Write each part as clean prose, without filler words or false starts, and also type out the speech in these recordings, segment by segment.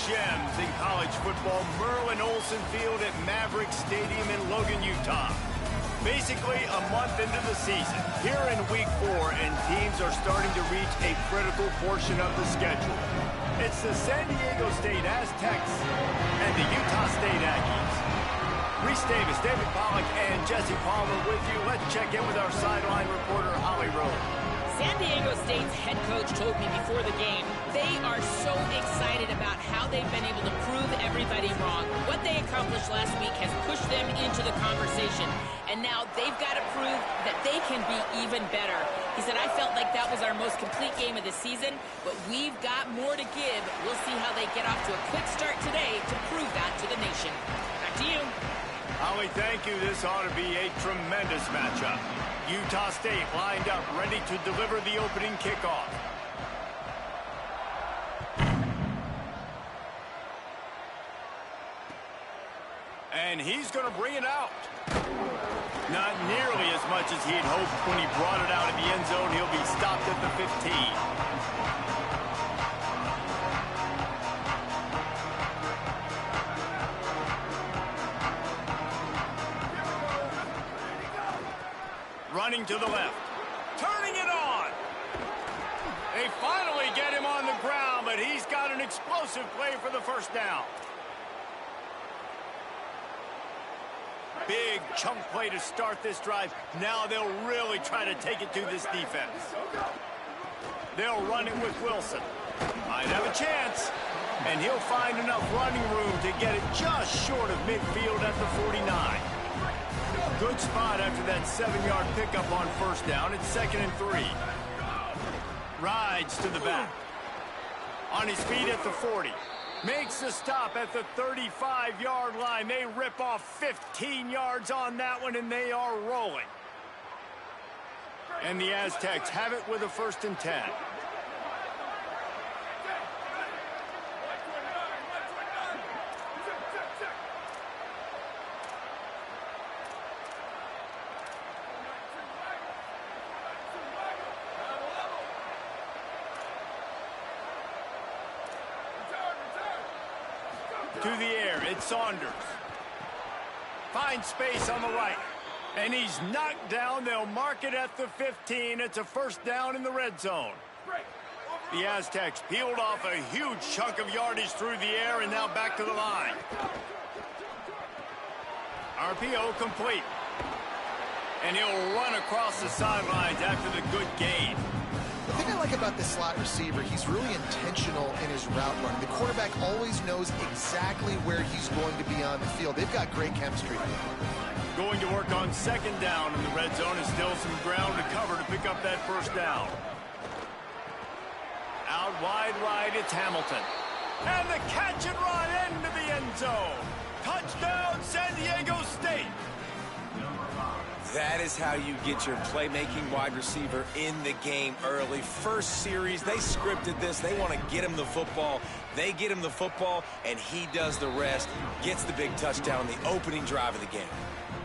gems in college football, Merlin Olsen Field at Maverick Stadium in Logan, Utah. Basically a month into the season, here in week 4, and teams are starting to reach a critical portion of the schedule. It's the San Diego State Aztecs and the Utah State Aggies. Reese Davis, David Pollack, and Jesse Palmer with you. Let's check in with our sideline reporter, Holly Rowe. San Diego State's head coach told me before the game they are so excited about how they've been able to prove everybody wrong. What they accomplished last week has pushed them into the conversation, and now they've got to prove that they can be even better. He said, I felt like that was our most complete game of the season, but we've got more to give. We'll see how they get off to a quick start today to prove that to the nation. Back to you. Holly, thank you. This ought to be a tremendous matchup. Utah State lined up, ready to deliver the opening kickoff. And he's going to bring it out. Not nearly as much as he'd hoped when he brought it out of the end zone. He'll be stopped at the 15. Running to the left, turning it on. They finally get him on the ground, but he's got an explosive play for the first down. Big chunk play to start this drive. Now they'll really try to take it to this defense. They'll run it with Wilson. Might have a chance, and he'll find enough running room to get it just short of midfield at the 49. Good spot after that 7-yard pickup on first down. It's 2nd and 3. Rides to the back. On his feet at the 40. Makes the stop at the 35-yard line. They rip off 15 yards on that one, and they are rolling. And the Aztecs have it with a 1st and 10. To the air, it's Saunders. Finds space on the right. And he's knocked down. They'll mark it at the 15. It's a 1st down in the red zone. The Aztecs peeled off a huge chunk of yardage through the air and now back to the line. RPO complete. And he'll run across the sidelines after the good gain. The thing I like about this slot receiver, he's really intentional in his route running. The quarterback always knows exactly where he's going to be on the field. They've got great chemistry. Going to work on 2nd down in the red zone, and still some ground to cover to pick up that 1st down. Out wide right, it's Hamilton. And the catch and run into the end zone. Touchdown, San Diego State. That is how you get your playmaking wide receiver in the game early. First series, they scripted this. They want to get him the football. They get him the football, and he does the rest. Gets the big touchdown, the opening drive of the game.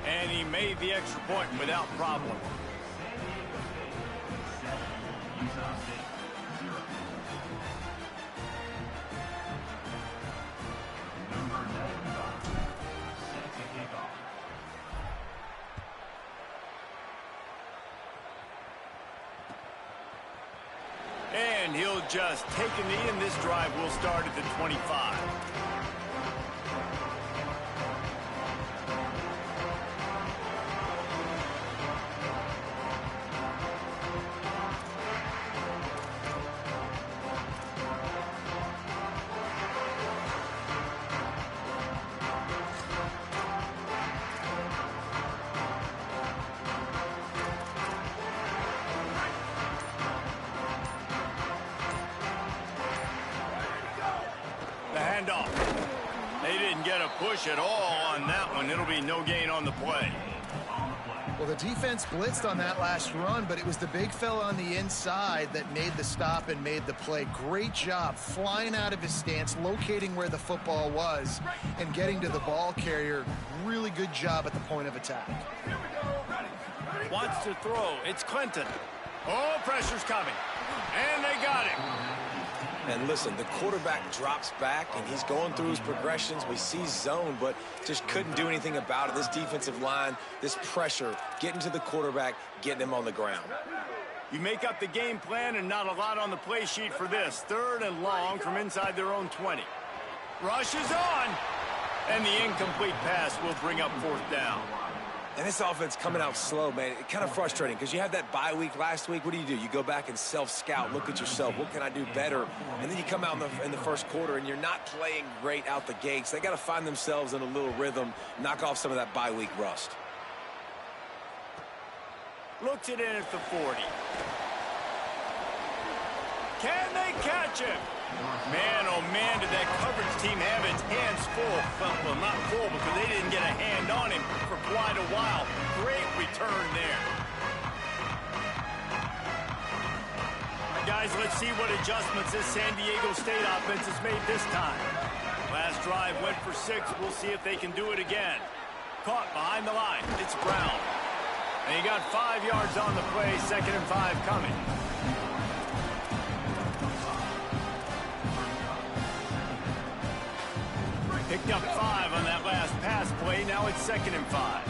And he made the extra point without problem. And he'll just take a knee, and this drive will start at the 25. Handoff. They didn't get a push at all on that one. It'll be no gain on the play. Well, the defense blitzed on that last run, but it was the big fella on the inside that made the stop and made the play. Great job flying out of his stance, locating where the football was, and getting to the ball carrier. Really good job at the point of attack. Wants to throw. It's Clinton. Oh, pressure's coming. And they got him. And listen, the quarterback drops back, and he's going through his progressions. We see zone, but just couldn't do anything about it. This defensive line, this pressure, getting to the quarterback, getting him on the ground. You make up the game plan and not a lot on the play sheet for this. 3rd and long from inside their own 20. Rush is on, and the incomplete pass will bring up 4th down. And this offense coming out slow, man. It's kind of frustrating because you had that bye week last week. What do? You go back and self-scout, look at yourself. What can I do better? And then you come out in the first quarter, and you're not playing great out the gates. They got to find themselves in a little rhythm, knock off some of that bye week rust. Looks it in at the 40. Can they catch him? Man, oh man, did that coverage team have its hands full. Well, not full because they didn't get a hand on him for quite a while. Great return there. Guys, let's see what adjustments this San Diego State offense has made this time. Last drive went for 6. We'll see if they can do it again. Caught behind the line. It's Brown. And he got 5 yards on the play. 2nd and 5 coming. Picked up 5 on that last pass play. Now it's 2nd and 5.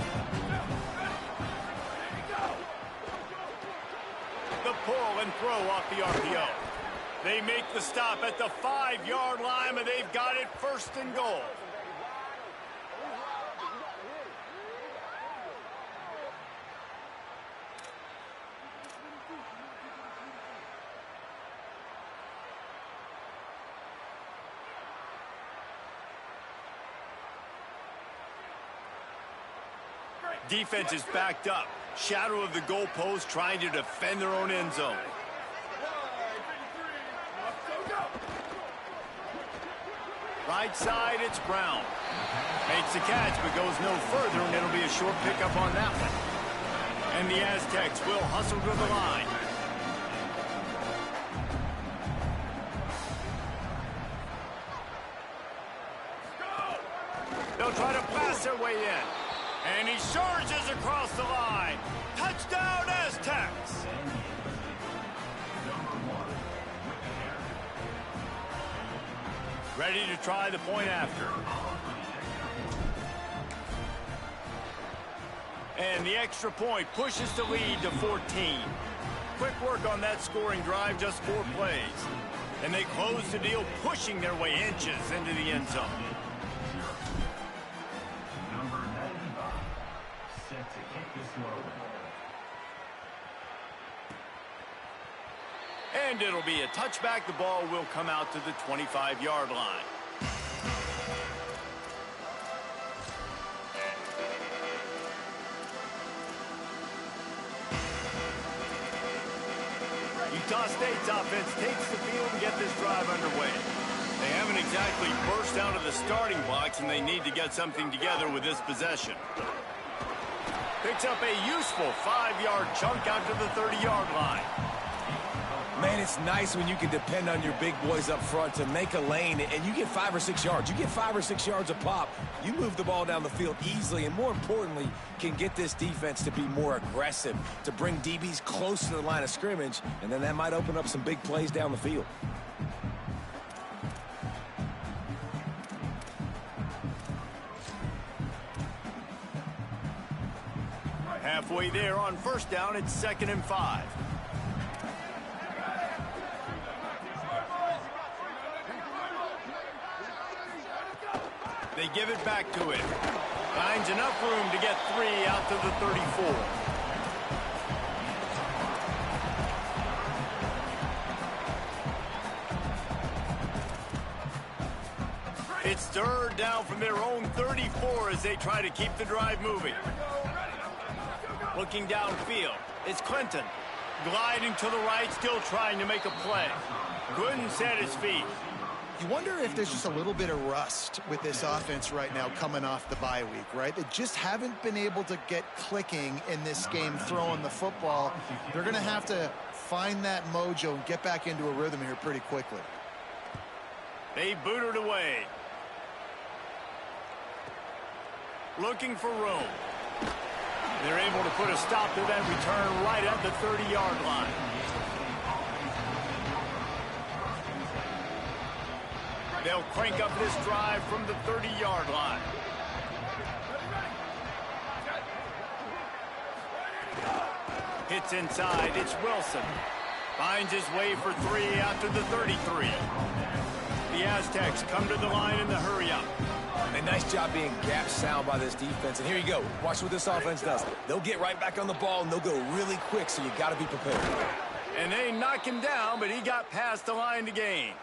The pull and throw off the RPO. They make the stop at the 5-yard line, and they've got it 1st and goal. Defense is backed up. Shadow of the goalpost, trying to defend their own end zone. Right side, it's Brown. Makes the catch, but goes no further, and it'll be a short pickup on that one. And the Aztecs will hustle to the line. They'll try to pass their way in. And he surges across the line. Touchdown, Aztecs! Ready to try the point after. And the extra point pushes the lead to 14. Quick work on that scoring drive, just 4 plays. And they close the deal, pushing their way inches into the end zone. And it'll be a touchback. The ball will come out to the 25-yard line. Utah State's offense takes the field and get this drive underway. They haven't exactly burst out of the starting blocks, and they need to get something together with this possession. Picks up a useful 5-yard chunk out to the 30-yard line. Man, it's nice when you can depend on your big boys up front to make a lane, and you get 5 or 6 yards. You get 5 or 6 yards a pop. You move the ball down the field easily, and more importantly, can get this defense to be more aggressive, to bring DBs close to the line of scrimmage, and then that might open up some big plays down the field. Halfway there on 1st down, it's 2nd and 5. They give it back to him. Finds enough room to get 3 out to the 34. It's 3rd down from their own 34 as they try to keep the drive moving. Looking downfield, it's Clinton. Gliding to the right, still trying to make a play. Couldn't set his feet. You wonder if there's just a little bit of rust with this offense right now coming off the bye week, right? They just haven't been able to get clicking in this game throwing the football. They're going to have to find that mojo and get back into a rhythm here pretty quickly. They boot it away. Looking for room. They're able to put a stop to that return right at the 30-yard line. They'll crank up this drive from the 30-yard line. Hits inside. It's Wilson. Finds his way for 3 after the 33. The Aztecs come to the line in the hurry-up. A nice job being gap sound by this defense. And here you go. Watch what this offense does. They'll get right back on the ball, and they'll go really quick, so you got to be prepared. And they knock him down, but he got past the line to gain.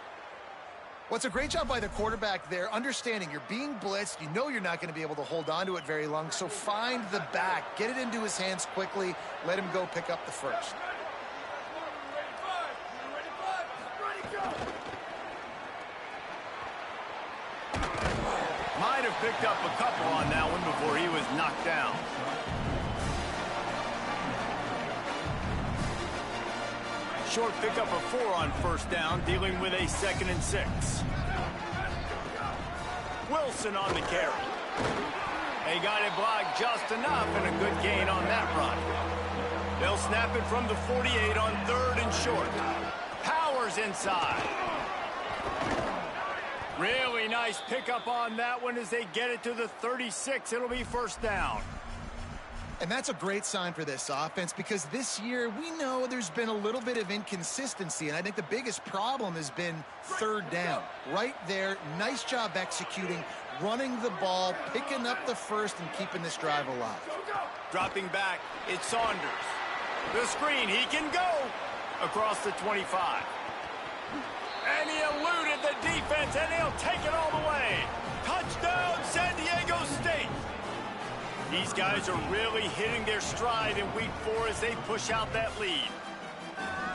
Well, it's a great job by the quarterback there, understanding you're being blitzed. You know you're not going to be able to hold on to it very long, so find the back. Get it into his hands quickly. Let him go pick up the first. Might have picked up a couple on that one before he was knocked down. Short pickup of 4 on first down, dealing with a 2nd and 6. Wilson on the carry. They got it blocked just enough, and a good gain on that run. They'll snap it from the 48 on 3rd and short. Powers inside. Really nice pickup on that one as they get it to the 36. It'll be first down. And that's a great sign for this offense because this year we know there's been a little bit of inconsistency, and I think the biggest problem has been 3rd down. Right there, nice job executing, running the ball, picking up the first, and keeping this drive alive. Dropping back, it's Saunders. The screen, he can go across the 25. And he eluded the defense, and he'll take it all the way. Touchdown, San Diego State. These guys are really hitting their stride in week 4 as they push out that lead.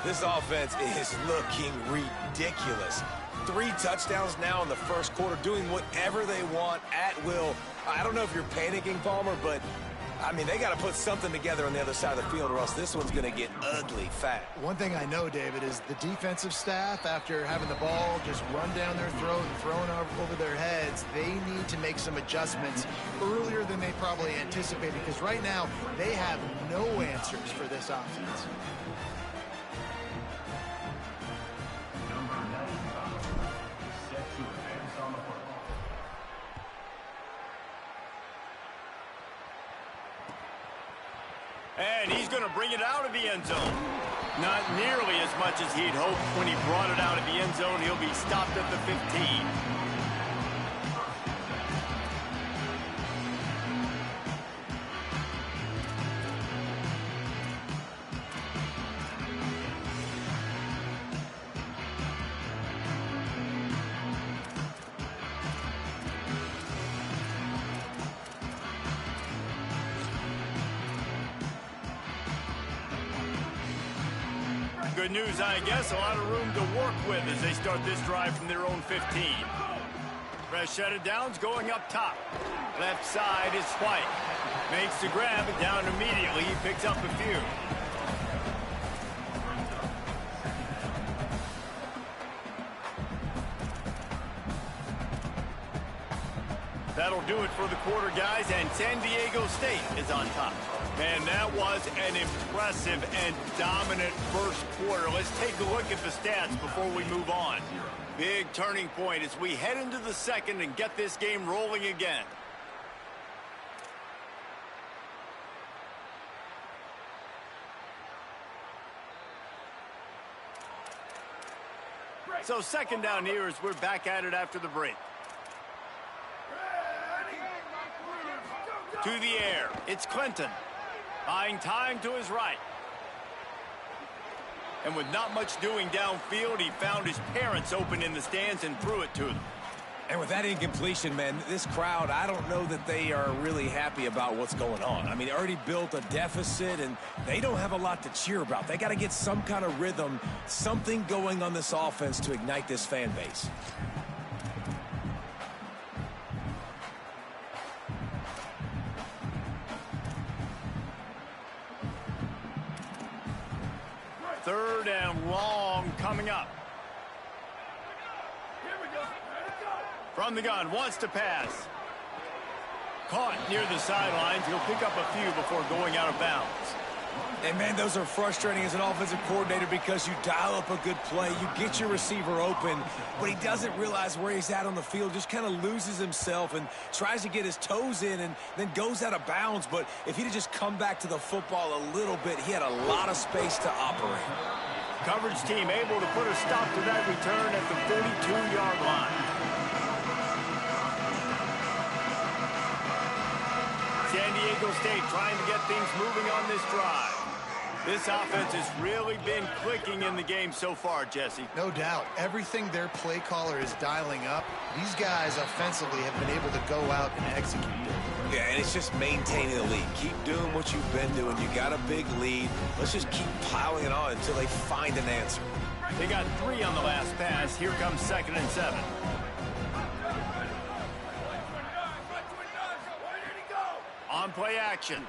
This offense is looking ridiculous. 3 touchdowns now in the first quarter, doing whatever they want at will. I don't know if you're panicking, Palmer, but, I mean, they got to put something together on the other side of the field or else this one's going to get ugly fast. One thing I know, David, is the defensive staff, after having the ball just run down their throat and thrown over their heads, they need to make some adjustments earlier than they probably anticipated because right now they have no answers for this offense. And he's going to bring it out of the end zone. Not nearly as much as he'd hoped when he brought it out of the end zone. He'll be stopped at the 15. Good news, I guess. A lot of room to work with as they start this drive from their own 15. Fresh set of downs going up top. Left side is White. Makes the grab and down immediately. He picks up a few. That'll do it for the quarter, guys, and San Diego State is on top. Man, that was an impressive and dominant first quarter. Let's take a look at the stats before we move on. Big turning point as we head into the second and get this game rolling again. So second down here as we're back at it after the break. To the air, it's Clinton. Buying time to his right. And with not much doing downfield, he found his parents open in the stands and threw it to them. And with that incompletion, man, this crowd, I don't know that they are really happy about what's going on. I mean, they already built a deficit, and they don't have a lot to cheer about. They got to get some kind of rhythm, something going on this offense to ignite this fan base. Third and long coming up. From the gun, wants to pass. Caught near the sidelines. He'll pick up a few before going out of bounds. And, man, those are frustrating as an offensive coordinator because you dial up a good play, you get your receiver open, but he doesn't realize where he's at on the field, just kind of loses himself and tries to get his toes in and then goes out of bounds. But if he'd have just come back to the football a little bit, he had a lot of space to operate. Coverage team able to put a stop to that return at the 42-yard line. San Diego State trying to get things moving on this drive. This offense has really been clicking in the game so far, Jesse. No doubt. Everything their play caller is dialing up, these guys offensively have been able to go out and execute it. Yeah, and it's just maintaining the lead. Keep doing what you've been doing. You got a big lead. Let's just keep piling it on until they find an answer. They got 3 on the last pass. Here comes 2nd and 7. On play action.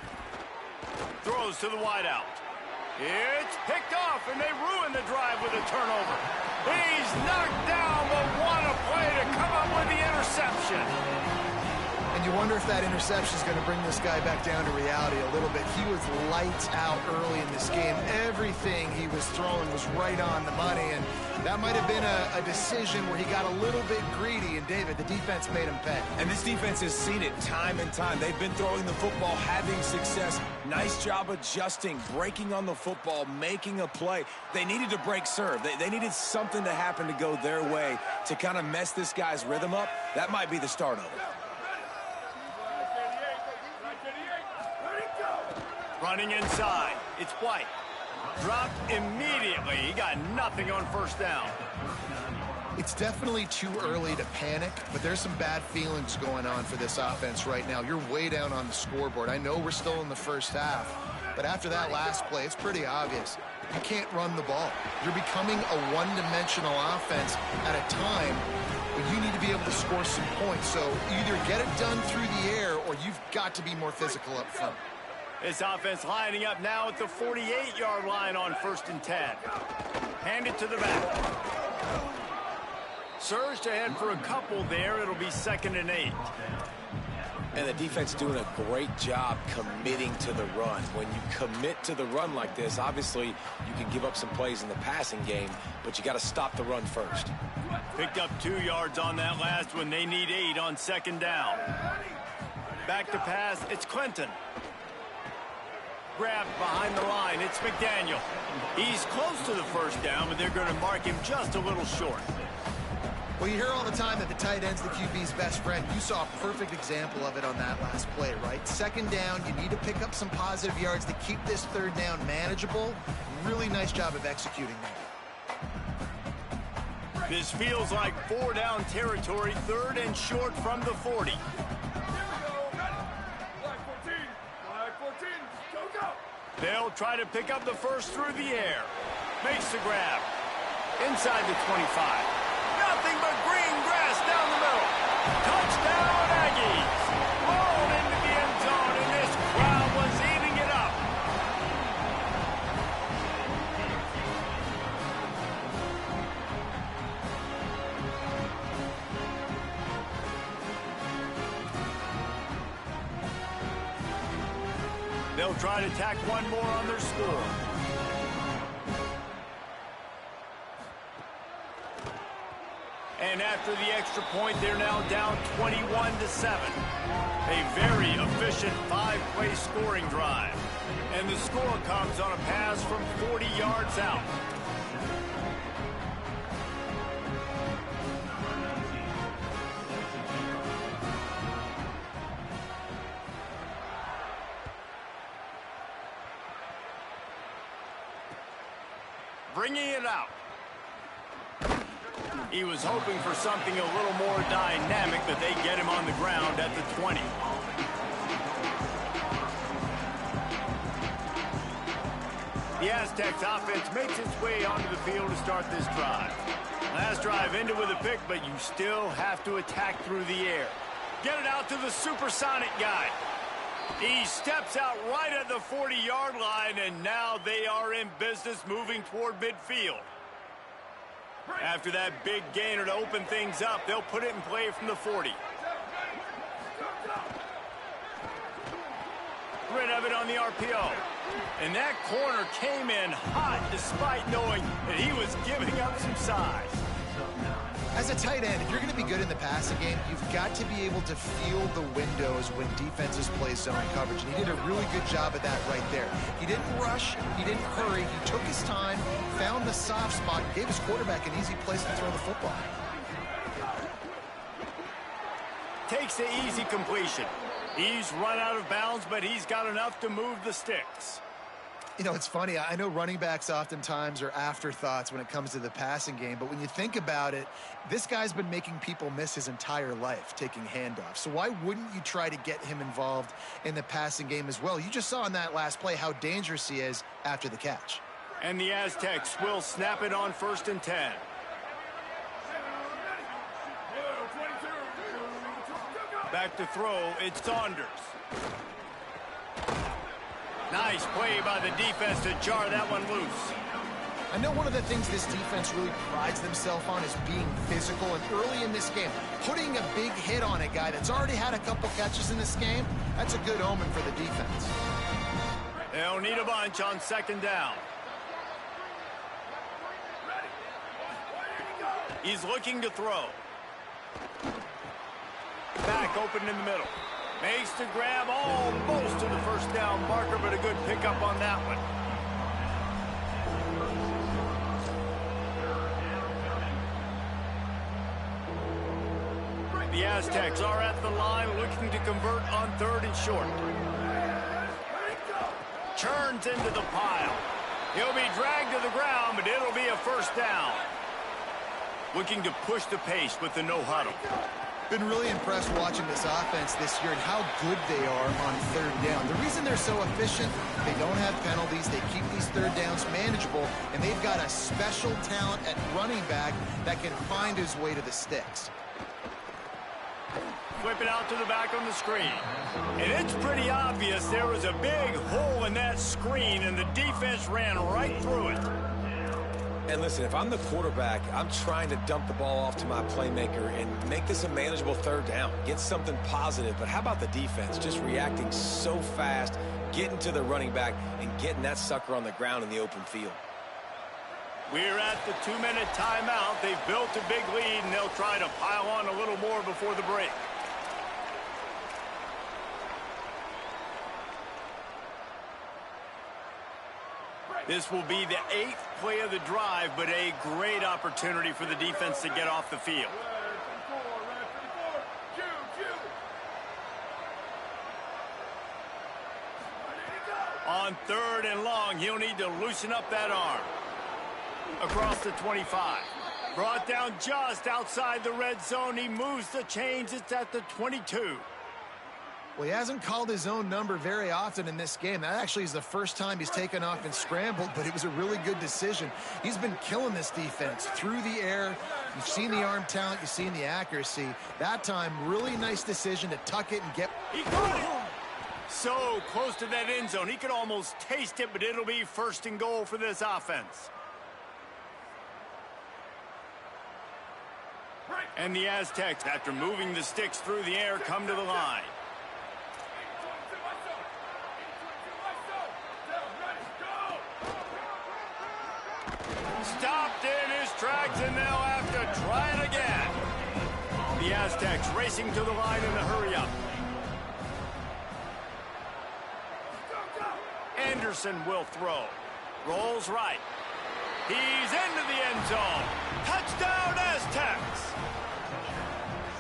Throws to the wideout. It's picked off, and they ruin the drive with a turnover. He's knocked down, but what a play to come up with the interception. And you wonder if that interception is going to bring this guy back down to reality a little bit. He was lights out early in this game. Everything he was throwing was right on the money, and that might have been a decision where he got a little bit greedy, and David, the defense made him pay. And this defense has seen it time and time. They've been throwing the football, having success. Nice job adjusting, breaking on the football, making a play. They needed to break serve. They needed something to happen to go their way to kind of mess this guy's rhythm up. That might be the start of it. Running inside. It's White. Dropped immediately. He got nothing on first down. It's definitely too early to panic, but there's some bad feelings going on for this offense right now. You're way down on the scoreboard. I know we're still in the first half, but after that last play, it's pretty obvious. You can't run the ball. You're becoming a one-dimensional offense at a time when you need to be able to score some points. So either get it done through the air or you've got to be more physical up front. This offense lining up now at the 48-yard line on 1st and 10. Hand it to the back. Surged ahead for a couple there. It'll be 2nd and 8. And the defense doing a great job committing to the run. When you commit to the run like this, obviously you can give up some plays in the passing game, but you got to stop the run first. Picked up 2 yards on that last one. They need 8 on 2nd down. Back to pass. It's Clinton. Grabbed behind the line. It's McDaniel. He's close to the first down, but they're going to mark him just a little short. Well, you hear all the time that the tight end's the QB's best friend. You saw a perfect example of it on that last play, right? 2nd down, you need to pick up some positive yards to keep this 3rd down manageable. Really nice job of executing that. This feels like 4-down territory, 3rd and short from the 40. They'll try to pick up the first through the air. Makes the grab. Inside the 25. Nothing but green grass down the middle. Touchdown, Aggies. Rolled into the end zone, and this crowd was eating it up. They'll try to tack one more on their score. And after the extra point, they're now down 21-7. A very efficient 5-play scoring drive. And the score comes on a pass from 40 yards out. Bringing it out. He was hoping for something a little more dynamic, but they get him on the ground at the 20. The Aztecs offense makes its way onto the field to start this drive. Last drive ended with a pick, but you still have to attack through the air. Get it out to the supersonic guy. He steps out right at the 40-yard line, and now they are in business moving toward midfield. After that big gainer to open things up, they'll put it in play from the 40. Rid of it on the RPO. And that corner came in hot despite knowing that he was giving up some size. As a tight end, if you're going to be good in the passing game, you've got to be able to feel the windows when defenses play zone coverage. And he did a really good job of that right there. He didn't rush. He didn't hurry. He took his time, found the soft spot, and gave his quarterback an easy place to throw the football. Takes the easy completion. He's run out of bounds, but he's got enough to move the sticks. You know, it's funny. I know running backs oftentimes are afterthoughts when it comes to the passing game, but when you think about it, this guy's been making people miss his entire life taking handoffs. So why wouldn't you try to get him involved in the passing game as well? You just saw in that last play how dangerous he is after the catch. And the Aztecs will snap it on 1st and 10. Back to throw, it's Saunders. Nice play by the defense to jar that one loose. I know one of the things this defense really prides themselves on is being physical, and early in this game, putting a big hit on a guy that's already had a couple catches in this game, that's a good omen for the defense. They'll need a bunch on 2nd down. He's looking to throw. Back open in the middle. Makes the grab almost to the 1st down marker, but a good pickup on that one. The Aztecs are at the line looking to convert on 3rd and short. Churns into the pile. He'll be dragged to the ground, but it'll be a 1st down. Looking to push the pace with the no huddle. Been really impressed watching this offense this year and how good they are on 3rd down. The reason they're so efficient, they don't have penalties, they keep these 3rd downs manageable, and they've got a special talent at running back that can find his way to the sticks. Flip it out to the back on the screen. And it's pretty obvious there was a big hole in that screen, and the defense ran right through it. And listen, if I'm the quarterback, I'm trying to dump the ball off to my playmaker and make this a manageable 3rd down. Get something positive. But how about the defense? Just reacting so fast, getting to the running back, and getting that sucker on the ground in the open field. We're at the 2-minute timeout. They've built a big lead, and they'll try to pile on a little more before the break. This will be the 8th play of the drive, but a great opportunity for the defense to get off the field. On 3rd and long, he'll need to loosen up that arm. Across the 25. Brought down just outside the red zone. He moves the chains. It's at the 22. Well, he hasn't called his own number very often in this game. That actually is the first time he's taken off and scrambled, but it was a really good decision. He's been killing this defense through the air. You've seen the arm talent. You've seen the accuracy. That time, really nice decision to tuck it and get... He caught it! So close to that end zone. He could almost taste it, but it'll be 1st and goal for this offense. And the Aztecs, after moving the sticks through the air, come to the line. Stopped in his tracks, and they'll have to try it again. The Aztecs racing to the line in a hurry-up. Anderson will throw. Rolls right. He's into the end zone. Touchdown, Aztecs!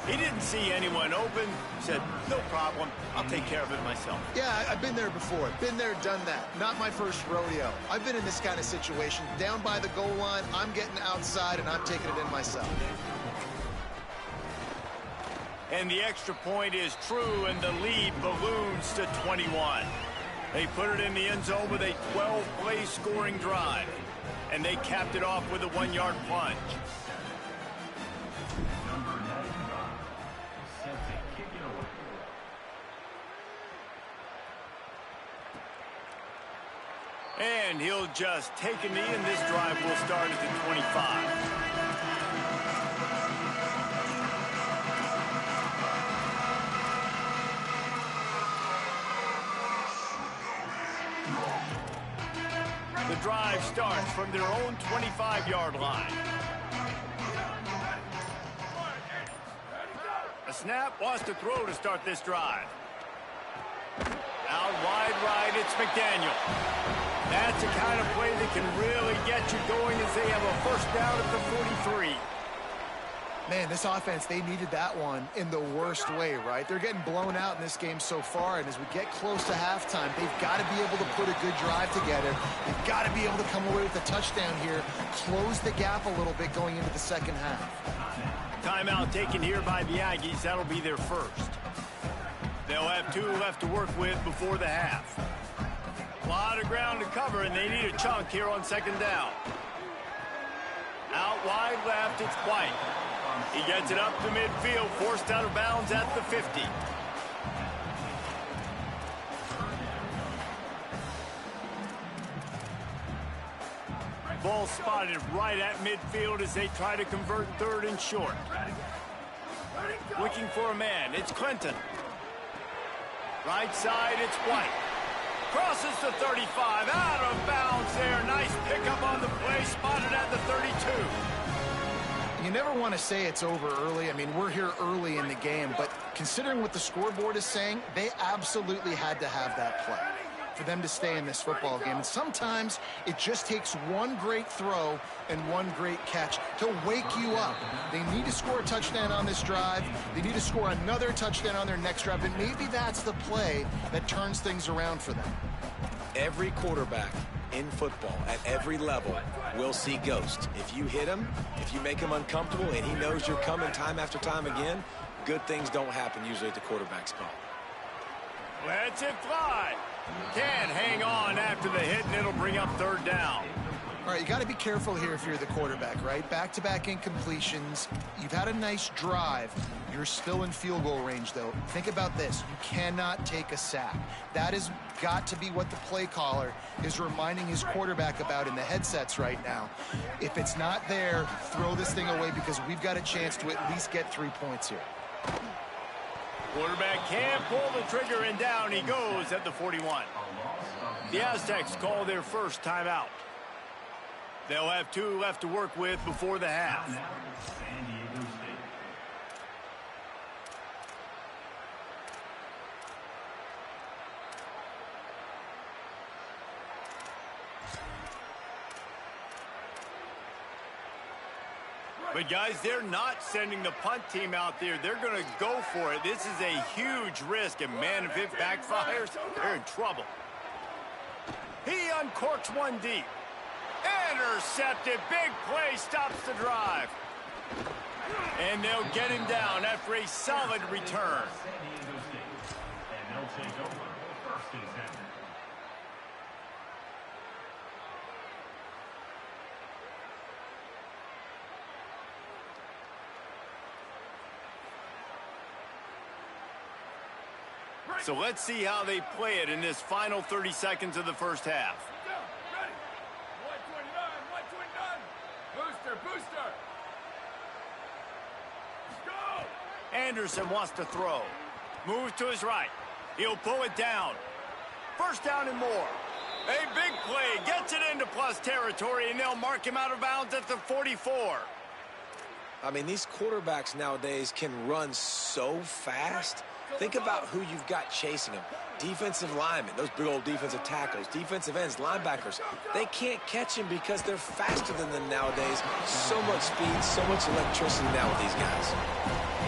He didn't see anyone open. Said, no problem. I'll take care of it myself. Yeah, I've been there before. Been there, done that. Not my first rodeo. I've been in this kind of situation. Down by the goal line, I'm getting outside, and I'm taking it in myself. And the extra point is true, and the lead balloons to 21. They put it in the end zone with a 12-play scoring drive. And they capped it off with a 1-yard plunge. And he'll just take a knee, and this drive will start at the 25. drive starts from their own 25-yard line. A snap, wants to throw to start this drive. Out wide right, it's McDaniel. That's the kind of play that can really get you going as they have a first down at the 43. Man, this offense, they needed that one in the worst way, right? They're getting blown out in this game so far, and as we get close to halftime, they've got to be able to put a good drive together. They've got to be able to come away with a touchdown here, close the gap a little bit going into the second half. Timeout taken here by the Aggies. That'll be their first. They'll have 2 left to work with before the half. A lot of ground to cover, and they need a chunk here on second down. Out wide left, it's White. He gets it up to midfield, forced out of bounds at the 50. Ball spotted right at midfield as they try to convert 3rd and short. Looking for a man, it's Clinton. Right side, it's White. Crosses the 35, out of bounds there. Nice pickup on the play, spotted at the 32. You never want to say it's over early. I mean, we're here early in the game, but considering what the scoreboard is saying, they absolutely had to have that play for them to stay in this football game. And sometimes it just takes one great throw and one great catch to wake you up. They need to score a touchdown on this drive. They need to score another touchdown on their next drive, and maybe that's the play that turns things around for them. Every quarterback in football at every level will see ghosts. If you hit him, if you make him uncomfortable and he knows you're coming time after time again, good things don't happen usually at the quarterback spot. Lets it fly. Can't hang on after the hit, and it'll bring up 3rd down. All right, you got to be careful here if you're the quarterback, right? Back-to-back incompletions. You've had a nice drive. You're still in field goal range, though. Think about this. You cannot take a sack. That has got to be what the play caller is reminding his quarterback about in the headsets right now. If it's not there, throw this thing away because we've got a chance to at least get 3 points here. Quarterback can't pull the trigger, and down he goes at the 41. The Aztecs call their first timeout. They'll have 2 left to work with before the half. But, guys, they're not sending the punt team out there. They're going to go for it. This is a huge risk, and, man, if it backfires, they're in trouble. He uncorks one deep. Intercepted. Big play stops the drive. And they'll get him down after a solid return. So let's see how they play it in this final 30 seconds of the first half. Ready. 129. Booster. Let's go. Anderson wants to throw. Moves to his right. He'll pull it down. First down and more. A big play. Gets it into plus territory, and they'll mark him out of bounds at the 44. I mean, these quarterbacks nowadays can run so fast. Think about who you've got chasing them. Defensive linemen, those big old defensive tackles, defensive ends, linebackers. They can't catch him because they're faster than them nowadays. So much speed, so much electricity now with these guys.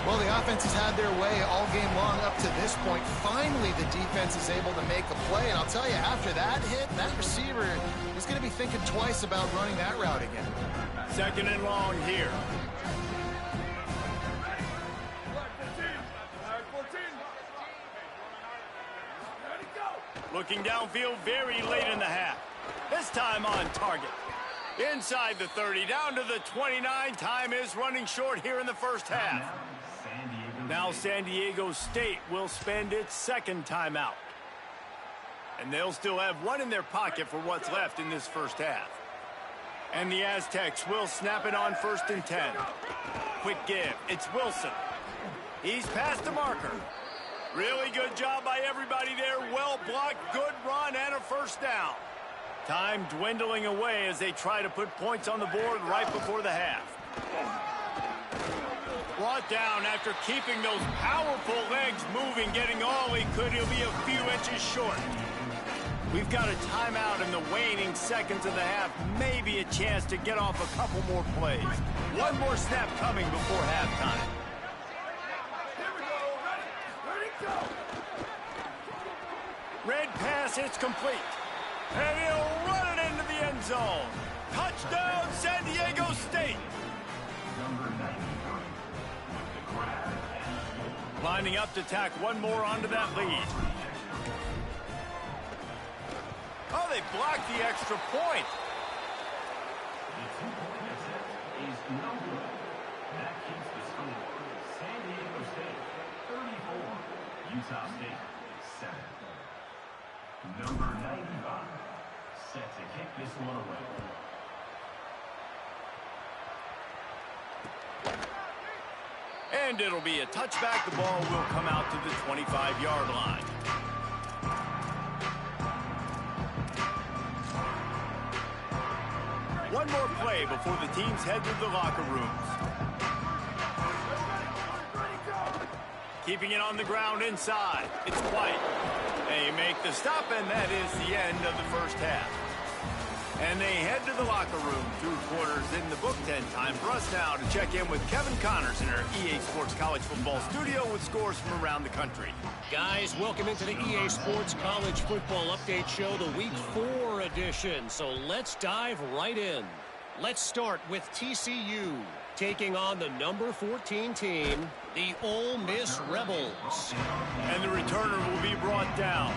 Well, the offense has had their way all game long up to this point. Finally, the defense is able to make a play. And I'll tell you, after that hit, that receiver is going to be thinking twice about running that route again. 2nd and long here. Looking downfield very late in the half. This time on target. Inside the 30, down to the 29. Time is running short here in the first half. Now San Diego State will spend its 2nd timeout. And they'll still have 1 in their pocket for what's left in this first half. And the Aztecs will snap it on 1st and 10. Quick give. It's Wilson. He's past the marker. Really good job by everybody there. Well blocked, good run, and a first down. Time dwindling away as they try to put points on the board right before the half. Brought down after keeping those powerful legs moving, getting all he could. He'll be a few inches short. We've got a timeout in the waning seconds of the half. Maybe a chance to get off a couple more plays. One more snap coming before halftime. Here we go. Ready, go. Red pass, it's complete. And he'll run it into the end zone. Touchdown, San Diego State. Lining up to tack one more onto that lead. Oh, they blocked the extra point. Is no good. That keeps the score. San Diego State 34, Utah State 7. Number 95 set to kick this one away. And it'll be a touchback. The ball will come out to the 25-yard line. One more play before the teams head to the locker rooms. Keeping it on the ground inside. It's quiet. They make the stop, and that is the end of the first half. And they head to the locker room. 2 quarters in the book. 10 time for us now to check in with Kevin Connors in our EA Sports College Football studio with scores from around the country. Guys, welcome into the EA Sports College Football Update Show, the Week 4 edition. So let's dive right in. Let's start with TCU taking on the number 14 team, the Ole Miss Rebels. And the returner will be brought down.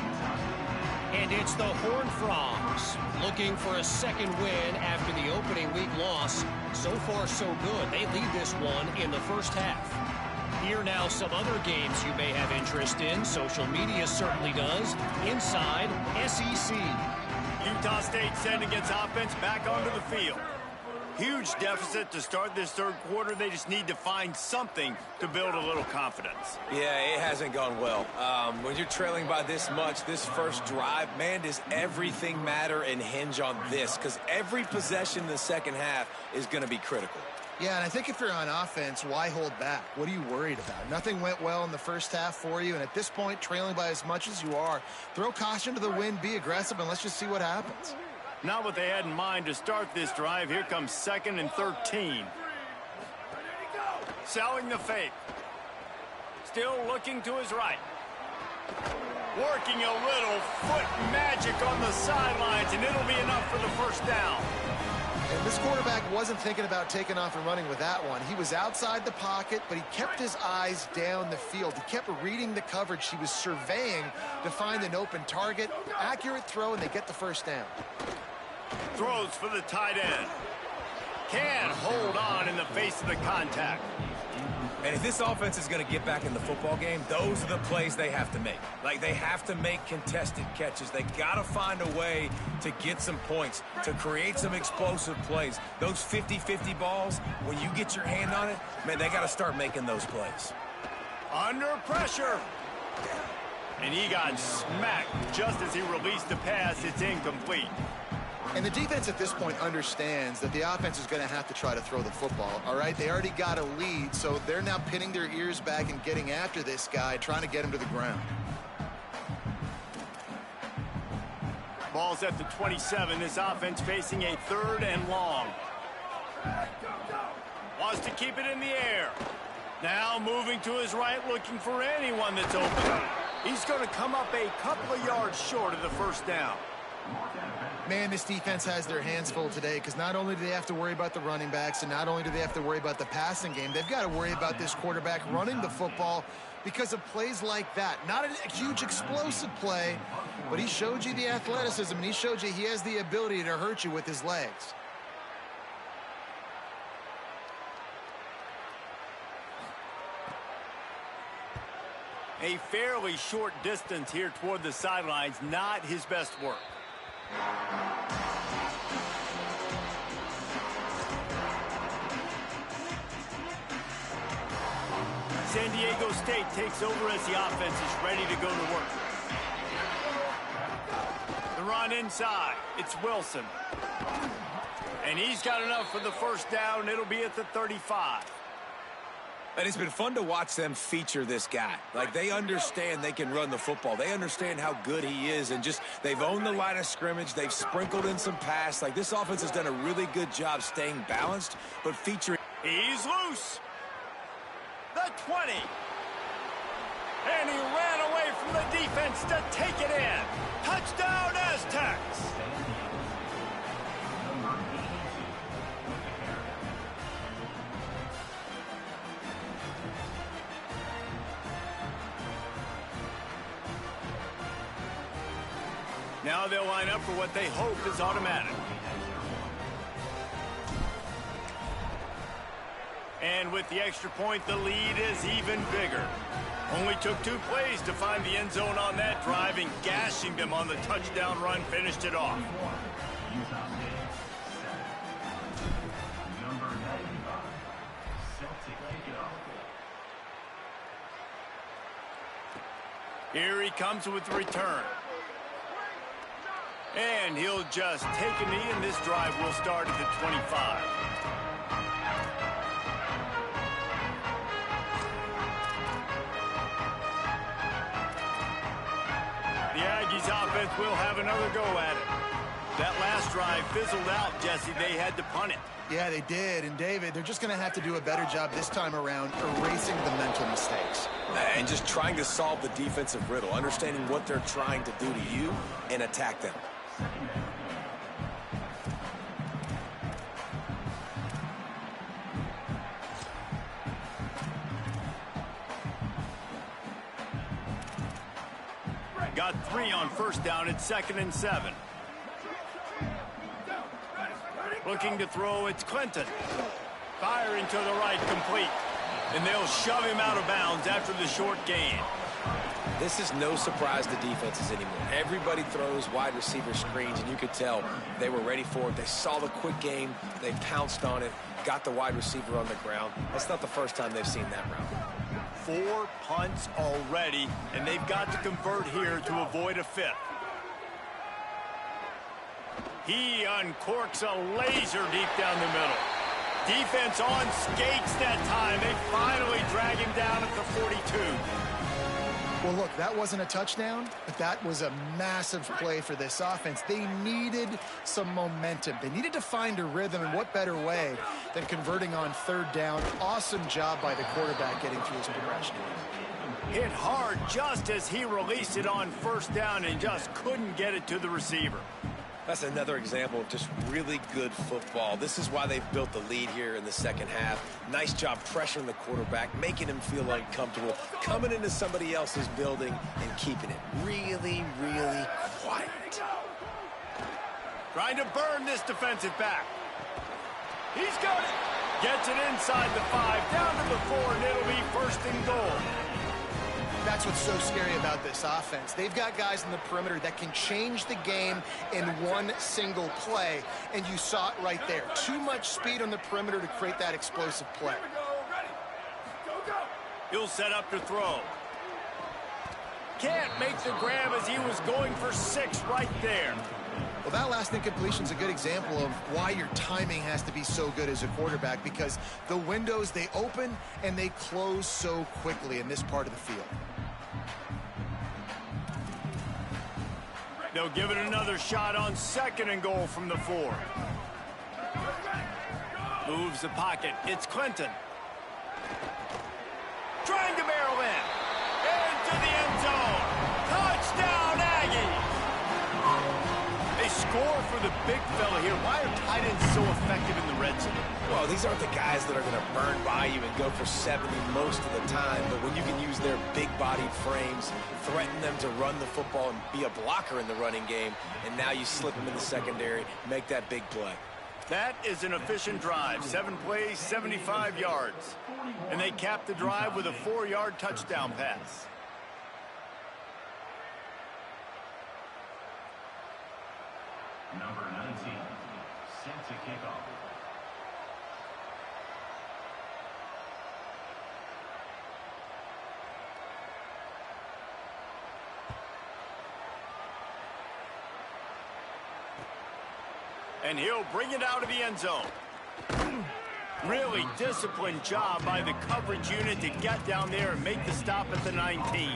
And it's the Horned Frogs looking for a second win after the opening week loss. So far, so good. They lead this one in the first half. Here now some other games you may have interest in. Social media certainly does. Inside SEC. Utah State sending its offense back onto the field. Huge deficit to start this third quarter. They just need to find something to build a little confidence. Yeah, it hasn't gone well. When you're trailing by this much, this first drive, man, does everything matter and hinge on this? Because every possession in the second half is going to be critical. Yeah, and I think if you're on offense, why hold back? What are you worried about? Nothing went well in the first half for you, and at this point, trailing by as much as you are, throw caution to the wind, be aggressive, and let's just see what happens. Not what they had in mind to start this drive. Here comes 2nd and 13. Selling the fake. Still looking to his right. Working a little foot magic on the sidelines, and it'll be enough for the first down. And this quarterback wasn't thinking about taking off and running with that one. He was outside the pocket, but he kept his eyes down the field. He kept reading the coverage. He was surveying to find an open target. Accurate throw, and they get the first down. Throws for the tight end. Can't hold on in the face of the contact. And if this offense is going to get back in the football game, those are the plays they have to make. Like, they have to make contested catches. They got to find a way to get some points, to create some explosive plays. Those 50-50 balls, when you get your hand on it, man, they got to start making those plays. Under pressure. And he got smacked just as he released the pass. It's incomplete. And the defense at this point understands that the offense is going to have to try to throw the football, all right? They already got a lead, so they're now pinning their ears back and getting after this guy, trying to get him to the ground. Ball's at the 27. This offense facing a 3rd and long. Wants to keep it in the air. Now moving to his right, looking for anyone that's open. He's going to come up a couple of yards short of the first down. Man, this defense has their hands full today because not only do they have to worry about the running backs and not only do they have to worry about the passing game, they've got to worry about this quarterback running the football because of plays like that. Not a huge explosive play, but he showed you the athleticism and he showed you he has the ability to hurt you with his legs. A fairly short distance here toward the sidelines, not his best work. San Diego State takes over as the offense is ready to go to work. The run on inside. It's Wilson. And he's got enough for the first down. It'll be at the 35. And it's been fun to watch them feature this guy. Like, they understand they can run the football. They understand how good he is, and just they've owned the line of scrimmage. They've sprinkled in some pass. Like, this offense has done a really good job staying balanced, but featuring. He's loose. The 20. And he ran away from the defense to take it in. Touchdown, Aztecs. Now they'll line up for what they hope is automatic. And with the extra point, the lead is even bigger. Only took 2 plays to find the end zone on that drive, and gashing them on the touchdown run finished it off. Utah State, 7. Number 95, Celtic kickoff. Here he comes with the return. And he'll just take a knee, and this drive will start at the 25. The Aggies offense will have another go at it. That last drive fizzled out, Jesse. They had to punt it. Yeah, they did. And, David, they're just going to have to do a better job this time around erasing the mental mistakes. And just trying to solve the defensive riddle, understanding what they're trying to do to you and attack them. Got 3 on first down. It's 2nd and 7. Looking to throw, it's Clinton. Firing to the right, complete. And they'll shove him out of bounds after the short gain. This is no surprise to defenses anymore. Everybody throws wide receiver screens, and you could tell they were ready for it. They saw the quick game. They pounced on it, got the wide receiver on the ground. That's not the first time they've seen that route. 4 punts already, and they've got to convert here to avoid a 5th. He uncorks a laser deep down the middle. Defense on skates that time. They finally drag him down at the 42. Well, look, that wasn't a touchdown, but that was a massive play for this offense. They needed some momentum. They needed to find a rhythm, and what better way than converting on 3rd down. Awesome job by the quarterback getting through his progression. Hit hard just as he released it on 1st down and just couldn't get it to the receiver. That's another example of just really good football. This is why they've built the lead here in the second half. Nice job pressuring the quarterback, making him feel uncomfortable, coming into somebody else's building and keeping it really, really quiet. Trying to burn this defensive back. He's got it. Gets it inside the 5, down to the 4, and it'll be 1st and goal. That's what's so scary about this offense. They've got guys in the perimeter that can change the game in one single play, and you saw it right there. Too much speed on the perimeter to create that explosive play. He'll set up to throw. Can't make the grab as he was going for 6 right there. Well, that last incompletion is a good example of why your timing has to be so good as a quarterback, because the windows, they open and they close so quickly in this part of the field. They'll give it another shot on 2nd and goal from the 4. Moves the pocket. It's Clinton. Trying to barrel in. Into the end zone. Touchdown, Aggies! They score for the big fella here. Why are tight ends so effective in the red zone? Well, these aren't the guys that are going to burn by you and go for 70 most of the time, but when you can use their big-bodied frames, threaten them to run the football and be a blocker in the running game, and now you slip them in the secondary, make that big play. That is an efficient drive. 7 plays, 75 yards. And they cap the drive with a 4-yard touchdown pass. Number 19, set to kick off. And he'll bring it out of the end zone. Really disciplined job by the coverage unit to get down there and make the stop at the 19.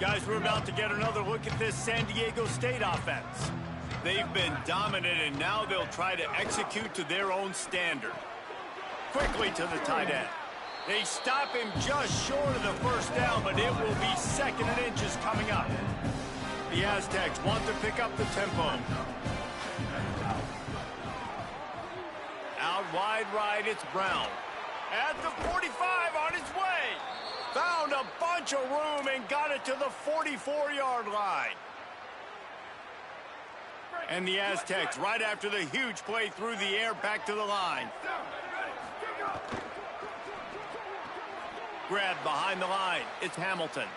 Guys, we're about to get another look at this San Diego State offense. They've been dominant, and now they'll try to execute to their own standard. Quickly to the tight end. They stop him just short of the first down, but it will be 2nd and inches coming up. The Aztecs want to pick up the tempo. Out wide right, it's Brown. At the 45, on his way. Found a bunch of room and got it to the 44-yard line. And the Aztecs, right after the huge play through the air, back to the line. Grab behind the line. It's Hamilton.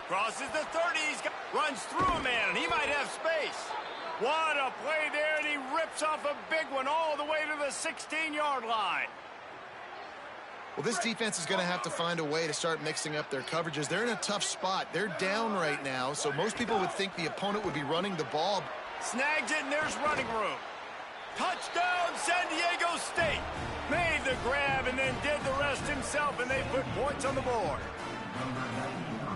Crosses the 30s. Runs through a man. He might have space. What a play there, and he rips off a big one all the way to the 16-yard line. Well, this defense is going to have to find a way to start mixing up their coverages. They're in a tough spot. They're down right now, so most people would think the opponent would be running the ball. Snags it, and there's running room. Touchdown, San Diego State. Made the grab and then did the rest himself, and they put points on the board.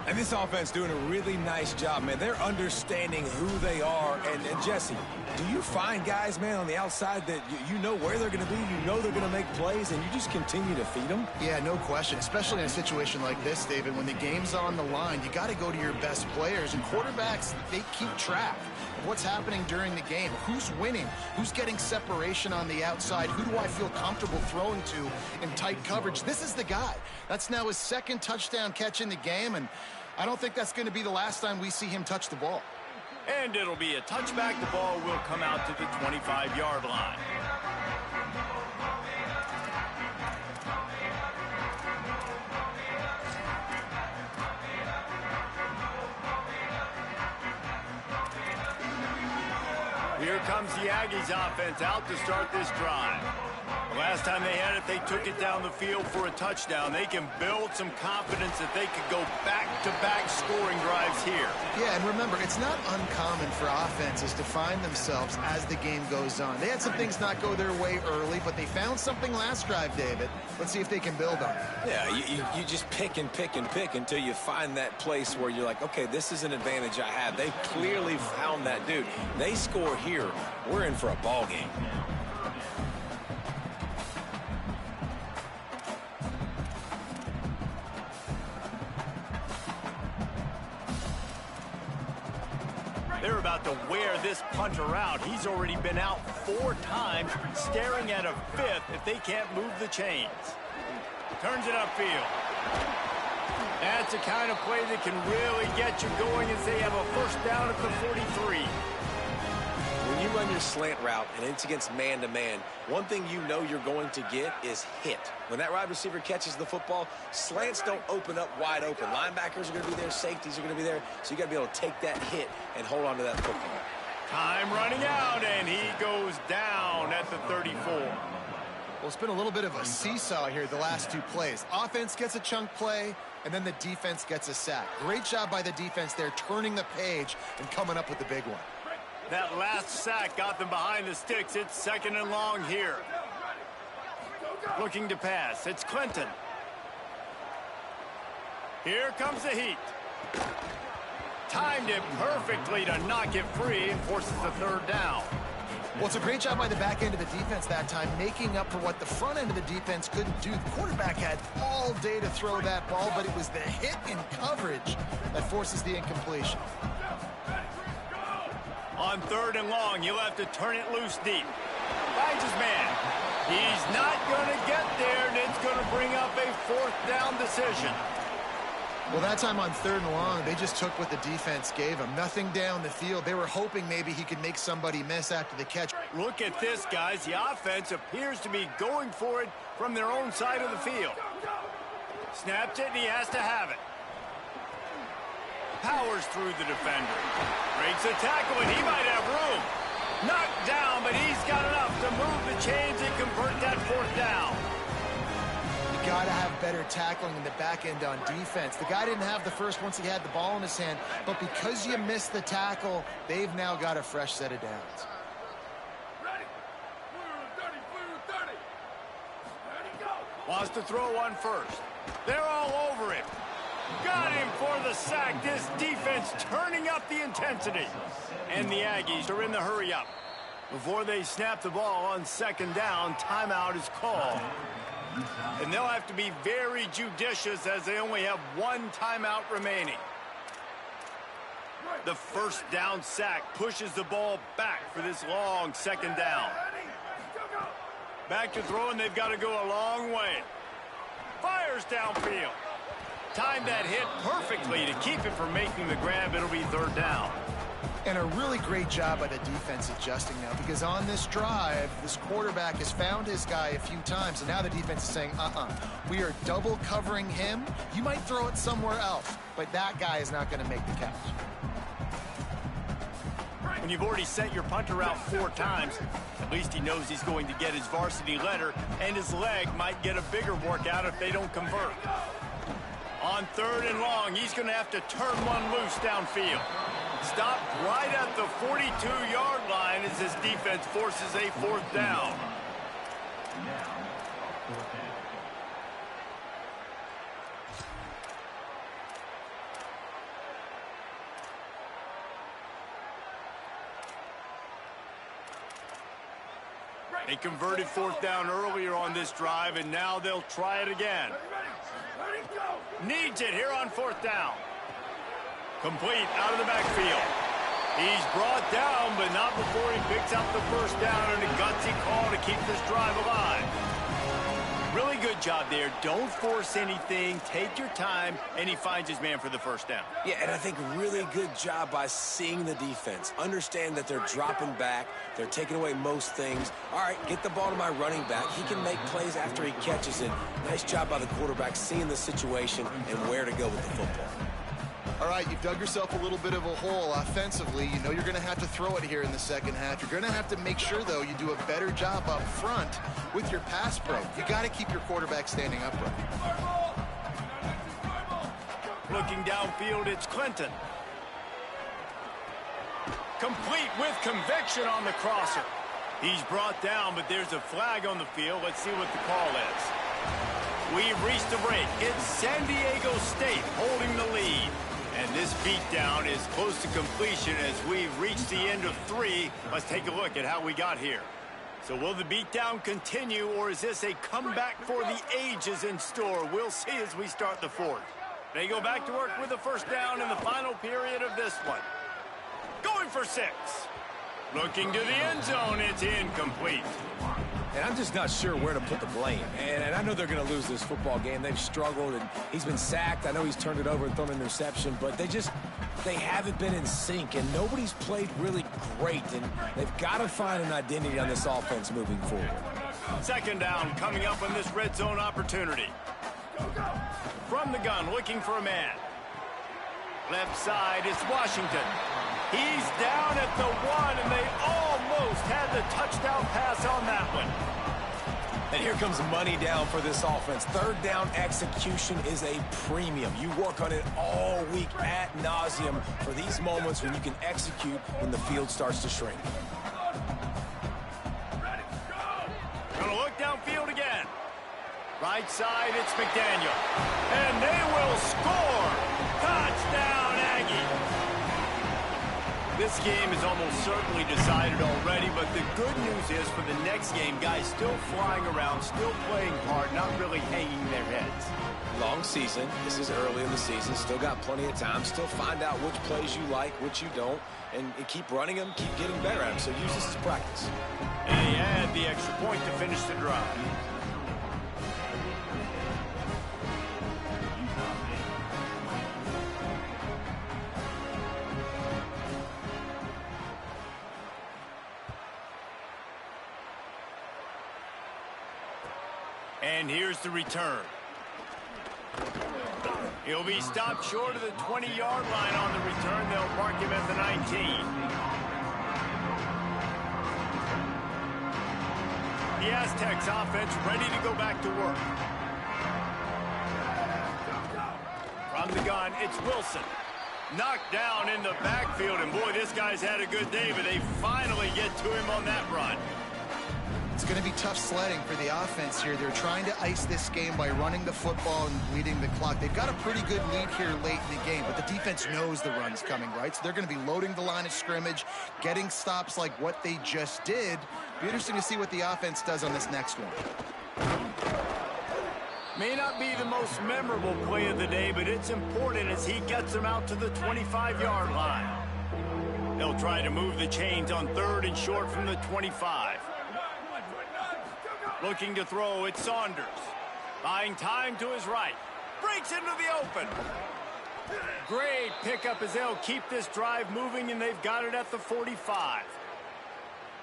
And this offense doing a really nice job, man. They're understanding who they are. And Jesse, do you find guys, man, on the outside that you know where they're going to be, you know they're going to make plays, and you just continue to feed them? Yeah, no question, especially in a situation like this, David. When the game's on the line, you got to go to your best players. And quarterbacks, they keep track of what's happening during the game. Who's winning? Who's getting separation on the outside? Who do I feel comfortable throwing to in tight coverage? This is the guy. That's now his 2nd touchdown catch in the game, and I don't think that's going to be the last time we see him touch the ball. And it'll be a touchback. The ball will come out to the 25-yard line. Here comes the Aggies offense out to start this drive. The last time they had it, they took it down the field for a touchdown. They can build some confidence that they could go back-to-back scoring drives here. Yeah, and remember, it's not uncommon for offenses to find themselves as the game goes on. They had some things not go their way early, but they found something last drive, David. Let's see if they can build on it. Yeah, you just pick and pick and pick until you find that place where you're like, okay, this is an advantage I have. They clearly found that dude. They score here, we're in for a ball game. They're about to wear this punter out. He's already been out 4 times, staring at a 5th if they can't move the chains. Turns it upfield. That's the kind of play that can really get you going as they have a first down at the 43. When you run your slant route and it's against man-to-man, one thing you know you're going to get is hit. When that wide receiver catches the football, slants don't open up wide open. Linebackers are going to be there, safeties are going to be there, so you got to be able to take that hit and hold on to that football. Time running out, and he goes down at the 34. Well, it's been a little bit of a seesaw here the last 2 plays. Offense gets a chunk play, and then the defense gets a sack. Great job by the defense there, turning the page and coming up with the big one. That last sack got them behind the sticks. It's 2nd and long here. Looking to pass. It's Clinton. Here comes the heat. Timed it perfectly to knock it free and forces the 3rd down. Well, it's a great job by the back end of the defense that time, making up for what the front end of the defense couldn't do. The quarterback had all day to throw that ball, but it was the hit in coverage that forces the incompletion. On 3rd and long, he'll have to turn it loose deep. Finds his man. He's not going to get there, and it's going to bring up a 4th down decision. Well, that time on 3rd and long, they just took what the defense gave him. Nothing down the field. They were hoping maybe he could make somebody miss after the catch. Look at this, guys. The offense appears to be going for it from their own side of the field. Snaps it, and he has to have it. Powers through the defender. Breaks a tackle, and he might have room. Knocked down, but he's got enough to move the chains and convert that 4th down. got to have better tackling in the back end on defense. The guy didn't have the first once he had the ball in his hand, but because you missed the tackle, they've now got a fresh set of downs. Ready? Blue 30, blue 30. Ready, go. Wants to throw one first. They're all over him. Got him for the sack. This defense turning up the intensity. And the Aggies are in the hurry-up. Before they snap the ball on second down, timeout is called. And they'll have to be very judicious as they only have one timeout remaining. The first down sack pushes the ball back for this long second down. Back to throw, and they've got to go a long way. Fires downfield. Timed that hit perfectly to keep it from making the grab. It'll be third down. And a really great job by the defense adjusting now, because on this drive, this quarterback has found his guy a few times, and now the defense is saying, we are double covering him. You might throw it somewhere else, but that guy is not going to make the catch. When you've already sent your punter out 4 times, at least he knows he's going to get his varsity letter, and his leg might get a bigger workout if they don't convert. On third and long, he's going to have to turn one loose downfield. Stopped right at the 42-yard line as his defense forces a fourth down. They converted fourth down earlier on this drive, and now they'll try it again. Needs it here on fourth down. Complete out of the backfield. He's brought down, but not before he picks up the first down, and a gutsy call to keep this drive alive. Really good job there. Don't force anything. Take your time, and he finds his man for the first down. Yeah, and I think really good job by seeing the defense. Understand that they're dropping back. They're taking away most things. All right, get the ball to my running back. He can make plays after he catches it. Nice job by the quarterback seeing the situation and where to go with the football. All right, you've dug yourself a little bit of a hole offensively. You know you're going to have to throw it here in the second half. You're going to have to make sure, though, you do a better job up front with your pass pro. You got to keep your quarterback standing upright. Looking downfield, it's Clinton. Complete with conviction on the crosser. He's brought down, but there's a flag on the field. Let's see what the call is. We've reached the break. It's San Diego State holding the lead. And this beatdown is close to completion as we've reached the end of 3. Let's take a look at how we got here. So will the beatdown continue, or is this a comeback for the ages in store? We'll see as we start the fourth. They go back to work with the first down in the final period of this one. Going for 6. Looking to the end zone. It's incomplete. And I'm just not sure where to put the blame. And I know they're going to lose this football game. They've struggled, and he's been sacked. I know he's turned it over and thrown an interception, but they haven't been in sync, and nobody's played really great. And they've got to find an identity on this offense moving forward. Second down coming up on this red zone opportunity. From the gun, looking for a man. Left side, it's Washington. He's down at the 1, and they almost had the touchdown pass on that one. And here comes money down for this offense. Third down execution is a premium. You work on it all week ad nauseum for these moments when you can execute when the field starts to shrink. Gonna look downfield again. Right side, it's McDaniel. And they will score. Touchdown, Aggie. This game is almost certainly decided already, but the good news is for the next game, guys still flying around, still playing hard, not really hanging their heads. Long season. This is early in the season. Still got plenty of time. Still find out which plays you like, which you don't, and keep running them, keep getting better at them. So use this as practice. And he had the extra point to finish the drive. And here's the return. He'll be stopped short of the 20-yard line on the return. They'll mark him at the 19. The Aztecs offense ready to go back to work. From the gun, it's Wilson. Knocked down in the backfield, and boy, this guy's had a good day, but they finally get to him on that run. It's going to be tough sledding for the offense here. They're trying to ice this game by running the football and bleeding the clock. They've got a pretty good lead here late in the game, but the defense knows the run's coming, right? So they're going to be loading the line of scrimmage, getting stops like what they just did. Be interesting to see what the offense does on this next one. May not be the most memorable play of the day, but it's important as he gets them out to the 25-yard line. They'll try to move the chains on 3rd and short from the 25. Looking to throw, it's Saunders. Buying time to his right. Breaks into the open. Great pickup as they'll keep this drive moving, and they've got it at the 45.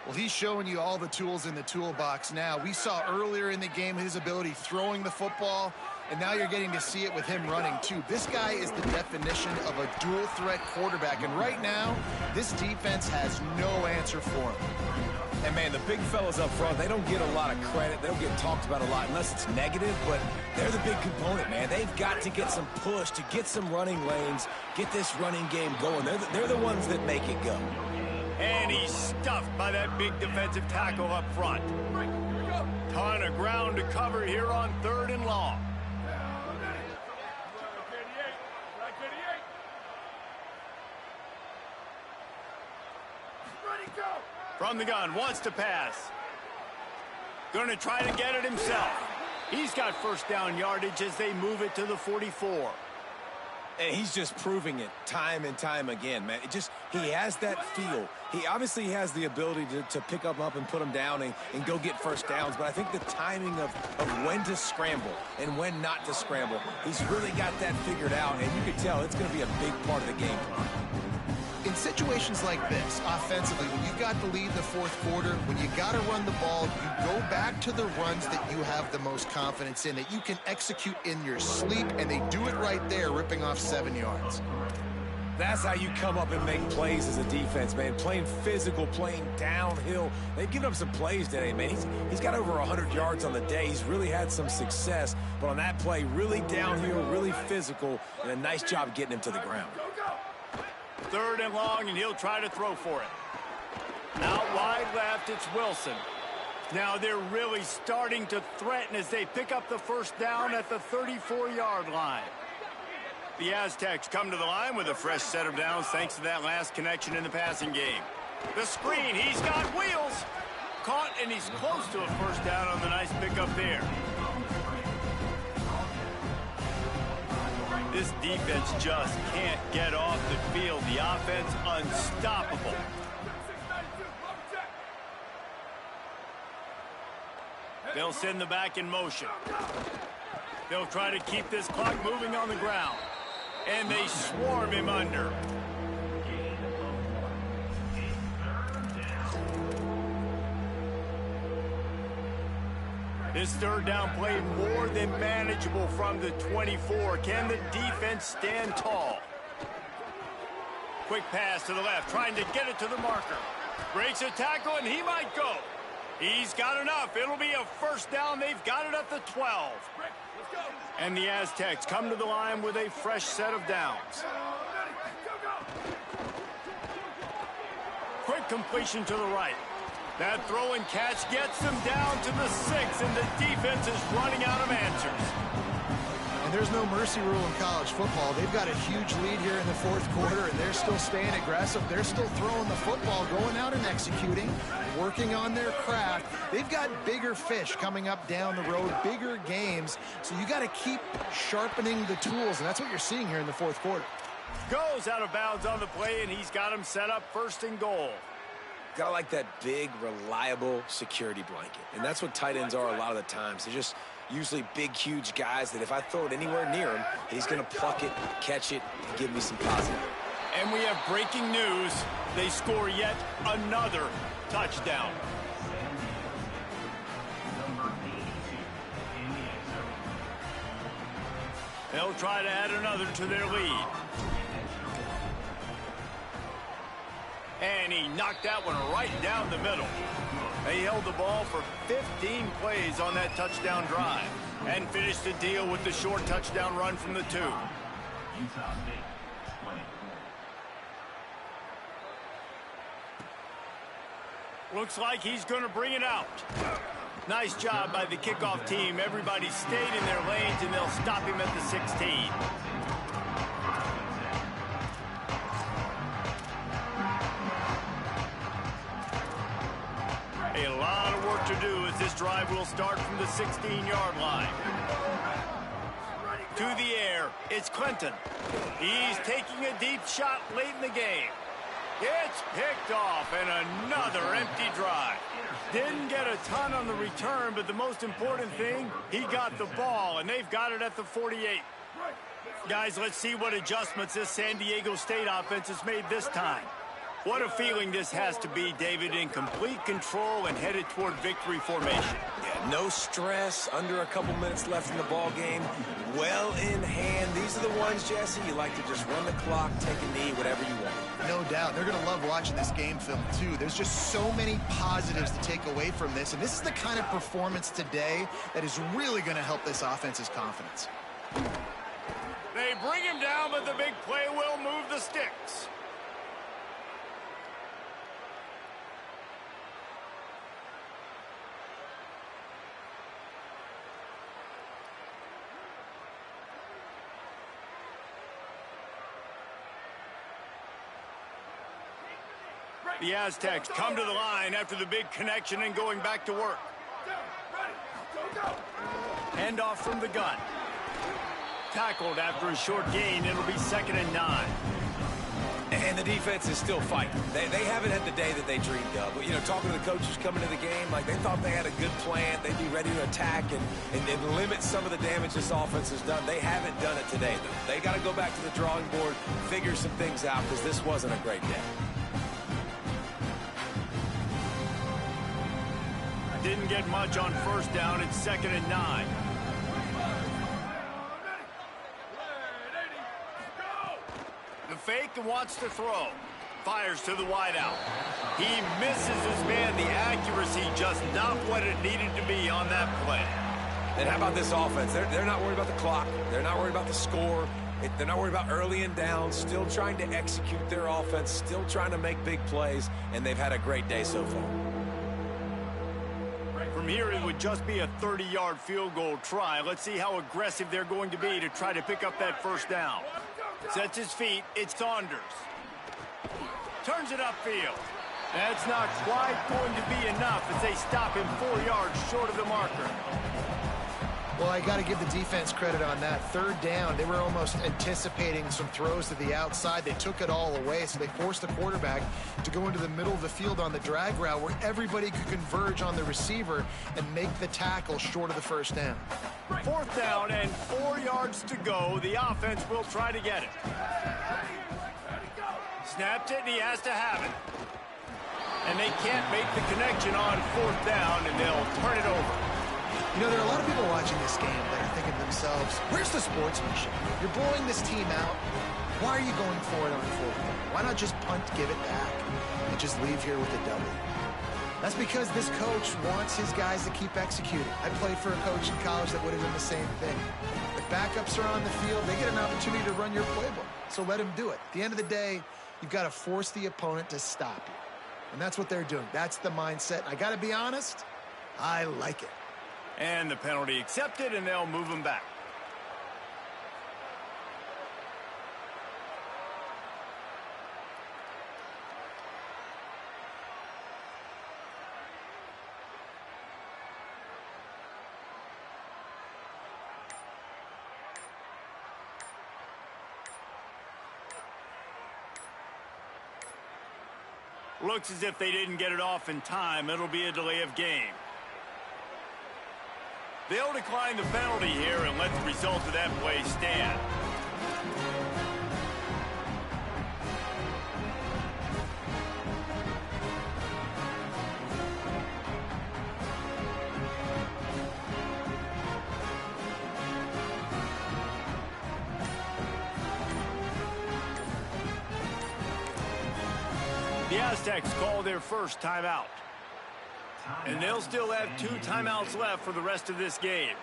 Well, he's showing you all the tools in the toolbox now. We saw earlier in the game his ability throwing the football, and now you're getting to see it with him running too. This guy is the definition of a dual threat quarterback, and right now, this defense has no answer for him. And, man, the big fellas up front, they don't get a lot of credit. They don't get talked about a lot unless it's negative, but they're the big component, man. They've got to get some push, to get some running lanes, get this running game going. They're the ones that make it go. And he's stuffed by that big defensive tackle up front. Ton of ground to cover here on 3rd and long. From the gun, wants to pass. Going to try to get it himself. He's got first down yardage as they move it to the 44. And he's just proving it time and time again, man. He has that feel. He obviously has the ability to pick them up and put them down and go get first downs, but I think the timing of when to scramble and when not to scramble, he's really got that figured out, and you can tell it's going to be a big part of the game plan. In situations like this, offensively, when you got the lead in the 4th quarter, when you got to run the ball, you go back to the runs that you have the most confidence in, that you can execute in your sleep, and they do it right there, ripping off 7 yards. That's how you come up and make plays as a defense, man. Playing physical, playing downhill. They've given up some plays today, man. He's got over 100 yards on the day. He's really had some success, but on that play, really downhill, really physical, and a nice job getting him to the ground. 3rd and long, and he'll try to throw for it. Out wide left, it's Wilson. Now they're really starting to threaten as they pick up the first down at the 34-yard line. The Aztecs come to the line with a fresh set of downs thanks to that last connection in the passing game. The screen, he's got wheels. Caught, and he's close to a first down on the nice pickup there. This defense just can't get off the field. The offense unstoppable. They'll send the back in motion. They'll try to keep this clock moving on the ground. And they swarm him under. This 3rd down play more than manageable from the 24. Can the defense stand tall? Quick pass to the left, trying to get it to the marker. Breaks a tackle, and he might go. He's got enough. It'll be a first down. They've got it at the 12. And the Aztecs come to the line with a fresh set of downs. Quick completion to the right. That throw and catch gets them down to the 6, and the defense is running out of answers. And there's no mercy rule in college football. They've got a huge lead here in the 4th quarter, and they're still staying aggressive. They're still throwing the football, going out and executing, working on their craft. They've got bigger fish coming up down the road, bigger games. So you got to keep sharpening the tools, and that's what you're seeing here in the 4th quarter. Goes out of bounds on the play, and he's got him set up 1st and goal. Gotta like that big, reliable security blanket. And that's what tight ends are a lot of the times. They're just usually big, huge guys that if I throw it anywhere near him, he's going to pluck it, catch it, and give me some positive. And we have breaking news. They score yet another touchdown. They'll try to add another to their lead. And he knocked that one right down the middle. They held the ball for 15 plays on that touchdown drive and finished the deal with the short touchdown run from the 2. Utah State, 20. Looks like he's going to bring it out. Nice job by the kickoff team. Everybody stayed in their lanes, and they'll stop him at the 16. A lot of work to do as this drive will start from the 16-yard line. To the air, it's Clinton. He's taking a deep shot late in the game. It's picked off, and another empty drive. Didn't get a ton on the return, but the most important thing, he got the ball, and they've got it at the 48. Guys, let's see what adjustments this San Diego State offense has made this time. What a feeling this has to be, David, in complete control and headed toward victory formation. Yeah, no stress, under a couple minutes left in the ball game. Well in hand. These are the ones, Jesse, you like to just run the clock, take a knee, whatever you want. No doubt. They're going to love watching this game film, too. There's just so many positives to take away from this, and this is the kind of performance today that is really going to help this offense's confidence. They bring him down, but the big play will move the sticks. The Aztecs come to the line after the big connection and going back to work. Handoff from the gun. Tackled after a short gain. It'll be 2nd and 9. And the defense is still fighting. They haven't had the day that they dreamed of. But, you know, talking to the coaches coming to the game, like they thought they had a good plan. They'd be ready to attack and limit some of the damage this offense has done. They haven't done it today, though. They got to go back to the drawing board, figure some things out, because this wasn't a great day. Didn't get much on 1st down. It's 2nd and 9. The fake and wants to throw. Fires to the wideout. He misses his man. The accuracy just not what it needed to be on that play. And how about this offense? They're not worried about the clock. They're not worried about the score. They're not worried about early and down. Still trying to execute their offense. Still trying to make big plays. And they've had a great day so far. From here, it would just be a 30-yard field goal try. Let's see how aggressive they're going to be to try to pick up that 1st down. Sets his feet. It's Saunders. Turns it upfield. That's not quite going to be enough as they stop him 4 yards short of the marker. Well, I got to give the defense credit on that. 3rd down, they were almost anticipating some throws to the outside. They took it all away, so they forced the quarterback to go into the middle of the field on the drag route where everybody could converge on the receiver and make the tackle short of the 1st down. 4th down and 4 yards to go. The offense will try to get it. Snapped it, and he has to have it. And they can't make the connection on 4th down, and they'll turn it over. You know, there are a lot of people watching this game that are thinking to themselves, where's the sportsmanship? You're blowing this team out. Why are you going for it on 4th down? Why not just punt, give it back, and just leave here with a W? That's because this coach wants his guys to keep executing. I played for a coach in college that would have done the same thing. The backups are on the field. They get an opportunity to run your playbook, so let them do it. At the end of the day, you've got to force the opponent to stop you. And that's what they're doing. That's the mindset. I got to be honest, I like it. And the penalty accepted, and they'll move him back. Looks as if they didn't get it off in time. It'll be a delay of game. They'll decline the penalty here and let the result of that play stand. The Aztecs call their 1st timeout. And they'll still have 2 timeouts left for the rest of this game.